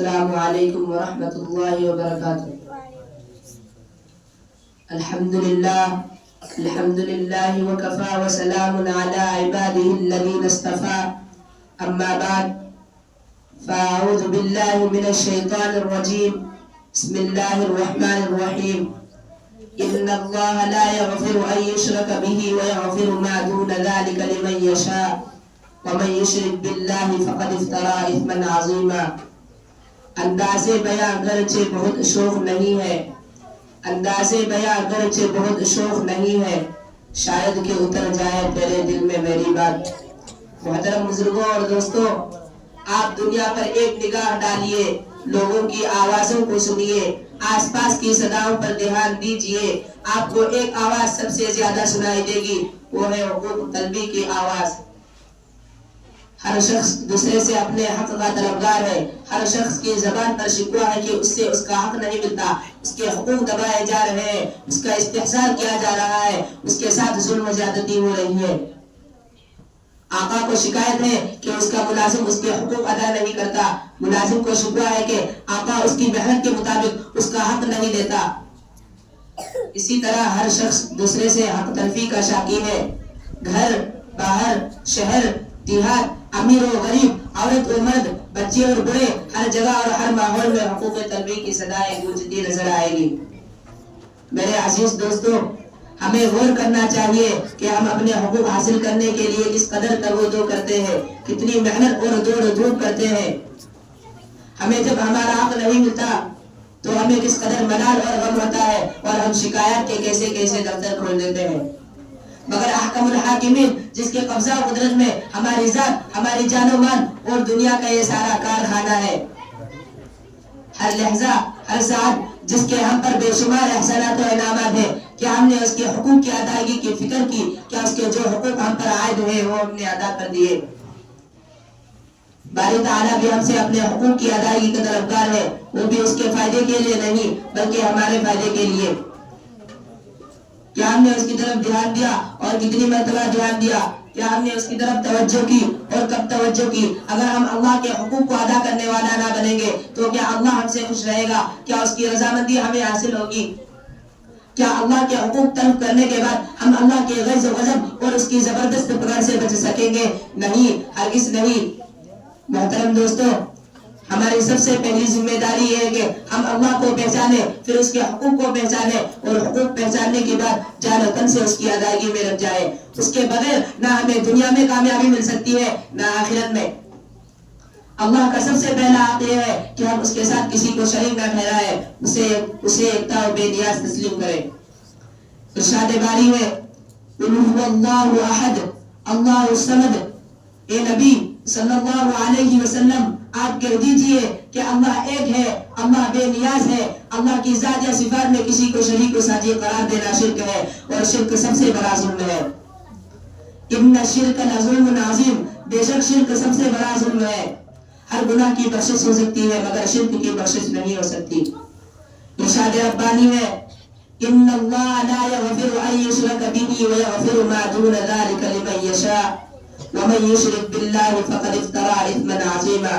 السلام علیکم ورحمۃ اللہ وبرکاتہ۔ الحمد للہ وکفا وسلام علی عبادہ الذین اصطفیٰ، اما بعد فاعوذ باللہ من الشیطان الرجیم، بسم اللہ الرحمن الرحیم۔ ان اللہ لا یغفر ان یشرک بہ ویغفر ما دون ذلک لمن یشاء ومن یشرک باللہ فقد افتری اثما عظیما۔ انداز بیاں گرچہ بہت شوق نہیں ہے، انداز بیاں گرچہ بہت شوق نہیں ہے، شاید کہ اتر جائے تیرے دل میں میری بات۔ محترم بزرگوں اور دوستوں، آپ دنیا پر ایک نگاہ ڈالیے، لوگوں کی آوازوں کو سنیے، آس پاس کی صداؤں پر دھیان دیجئے، آپ کو ایک آواز سب سے زیادہ سنائی دے گی، وہ ہے حقوق طلبی کی آواز۔ ہر شخص دوسرے سے اپنے حق کا طلبگار ہے، ہر شخص کی زبان پر شکوہ ہے کہ اس سے اس کا حق نہیں ملتا، اس کے حقوق دبائے جا رہے ہیں، اس کا استحصال کیا جا رہا ہے، اس کے ساتھ ظلم و زیادتی ہو رہی ہے۔ آقا کو شکایت ہے کہ اس کا ملازم اس کے حقوق ادا نہیں کرتا، ملازم کو شکوہ ہے کہ آقا اس کی محنت کے مطابق اس کا حق نہیں دیتا۔ اسی طرح ہر شخص دوسرے سے حق تلفی کا شاکی ہے، گھر باہر شہر دیہات، امیر و غریب، عورت و مرد، بچے اور بڑے، ہر جگہ اور ہر ماحول میں حقوق طلبی کی صدائیں گونجتی نظر آئے گی۔ میرے عزیز دوستو، ہمیں غور کرنا چاہیے کہ ہم اپنے حقوق حاصل کرنے کے لیے کس قدر تگ و دو کرتے ہیں، کتنی محنت اور دوڑ دھوپ کرتے ہیں۔ ہمیں جب ہمارا حق نہیں ملتا تو ہمیں کس قدر ملال اور غم ہوتا ہے، اور ہم شکایات کے کیسے کیسے دفتر کھول دیتے ہیں۔ مگر احکم الحاکمین، جس کے قبضہ و قدرت میں ہماری ذات، ہماری جان و مال اور دنیا کا یہ سارا کارخانہ ہے، ہر لحظہ ہر ساعت جس کے ہم پر بے شمار احسانات و انعامات ہیں، کیا ہم نے اس کے حقوق کی ادائیگی کی فکر کی؟ کیا اس کے جو حقوق ہم پر عائد ہوئے وہ ہم نے ادا کر دیے؟ باری تعالیٰ بھی ہم سے اپنے حقوق کی ادائیگی کا طلبگار ہے، وہ بھی اس کے فائدے کے لیے نہیں بلکہ ہمارے فائدے کے لیے۔ کیا ہم نے اس کی طرف دھیان دیا اور کتنی مرتبہ دھیان دیا؟ کیا ہم نے اس کی طرف توجہ کی اور کب توجہ کی؟ اگر ہم اللہ کے حقوق کو ادا کرنے والا نہ بنیں گے تو کیا اللہ ہم سے خوش رہے گا؟ کیا اس کی رضامندی ہمیں حاصل ہوگی؟ کیا اللہ کے حقوق طلب کرنے کے بعد ہم اللہ کے غضب و غضب اور اس کی زبردست پکڑ سے بچ سکیں گے؟ نہیں، ہرگز نہیں۔ محترم دوستو، ہماری سب سے پہلی ذمہ داری یہ ہے کہ ہم اللہ کو پہچانیں، پھر اس کے حقوق کو پہچانیں، اور حقوق پہچاننے کے بعد جان و تن سے اس کی ادائیگی میں لگ جائے۔ اس کے بغیر نہ ہمیں دنیا میں کامیابی مل سکتی ہے نہ آخرت میں۔ اللہ کا سب سے پہلا حق یہ ہے کہ ہم اس کے ساتھ کسی کو شریک نہ ٹھہرائیں، اسے یکتا و بے نیاز تسلیم کریں۔ ارشاد باری ہے، قل هو اللہ احد اللہ الصمد۔ اے نبی صلی اللہ علیہ وسلم، آپ کہہ دیجئے کہ اللہ ایک ہے، اللہ بے نیاز ہے، اللہ کی ذات یا صفات میں کسی کو شریک و ساجی قرار دینا شرک ہے، اور شرک سب سے بڑا ظلم ہے۔ ان الشرک لظلم عظیم، بے شک شرک سب سے بڑا ظلم ہے۔ ہر گناہ کی بخشش ہو سکتی ہے مگر شرک کی بخشش نہیں ہو سکتی۔ ارشاد ربانی ہے، ان اللہ لا یغفر ان یشرک بہ ویغفر ما دون ذلک لمن یشاء ومن یشرک باللہ فقد افتری اثما عظیما۔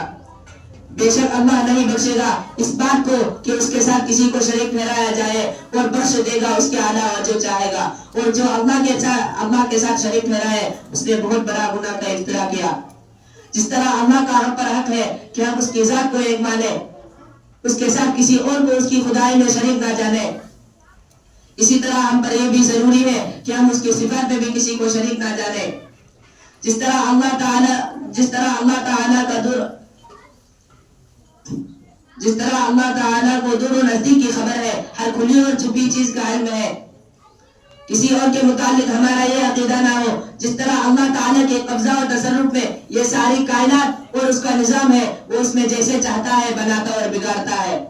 بے شک اللہ نہیں بخشے گا اس بات کو کہ اس کے ساتھ کسی کو شریک ٹھہرایا جائے، اور بخش دے گا اس کے علاوہ جو چاہے گا، اور جو اللہ کے ساتھ شریک ٹھہرائے اس نے بہت بڑا گناہ کا ارتکاب کیا۔ جس طرح اللہ کا ہم پر حق ہے کہ ہم اس کی ذات کو ایک مانیں، اس کے ساتھ کسی اور کو اس کی خدائی میں شریک نہ جانیں، اسی طرح ہم پر یہ بھی ضروری ہے کہ ہم اس کی صفات میں بھی کسی کو شریک نہ جانیں۔ جس طرح اللہ تعالیٰ کو دور و نزدیک کی خبر ہے، ہر کھلی اور چھپی چیز کا علم ہے، کسی اور کے متعلق ہمارا یہ عقیدہ نہ ہو۔ جس طرح اللہ تعالیٰ کے قبضہ و تصرف میں یہ ساری کائنات اور اس کا نظام ہے، وہ اس میں جیسے چاہتا ہے بناتا اور بگاڑتا ہے،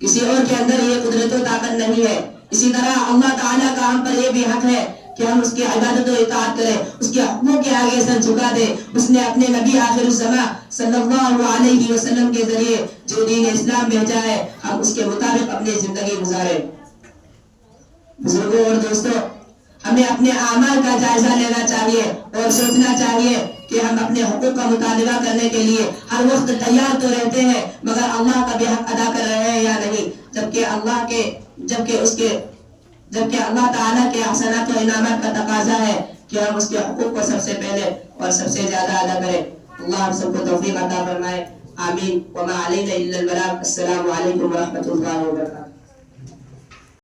کسی اور کے اندر یہ قدرت و طاقت نہیں ہے۔ اسی طرح اللہ تعالیٰ کا ہم پر یہ بھی حق ہے کہ ہم اس کی عبادت و اطاعت کریں، اس کے حکموں کے آگے سر جھکا دیں۔ اس نے اپنے نبی آخر الزمان صلی اللہ علیہ وسلم کے ذریعے جو دین اسلام بھیجا ہے، ہم اس کے مطابق اپنی زندگی گزاریں۔ بزرگوں اور دوستوں، ہمیں اپنے اعمال کا جائزہ لینا چاہیے اور سوچنا چاہیے کہ ہم اپنے حقوق کا مطالبہ کرنے کے لیے ہر وقت تیار تو رہتے ہیں مگر اللہ کا بھی حق ادا کر رہے ہیں یا نہیں، جبکہ اللہ تعالیٰ کے احسانات و انعامات کا تقاضا ہے کہ ہم اس کے حقوق کو سب سے پہلے اور سب سے زیادہ ادا کریں۔ اللہ ہم سب کو توفیق عطا فرمائے، آمین۔ وما علینا الا البلاغ۔ السلام علیکم ورحمۃ اللہ وبرکاتہ۔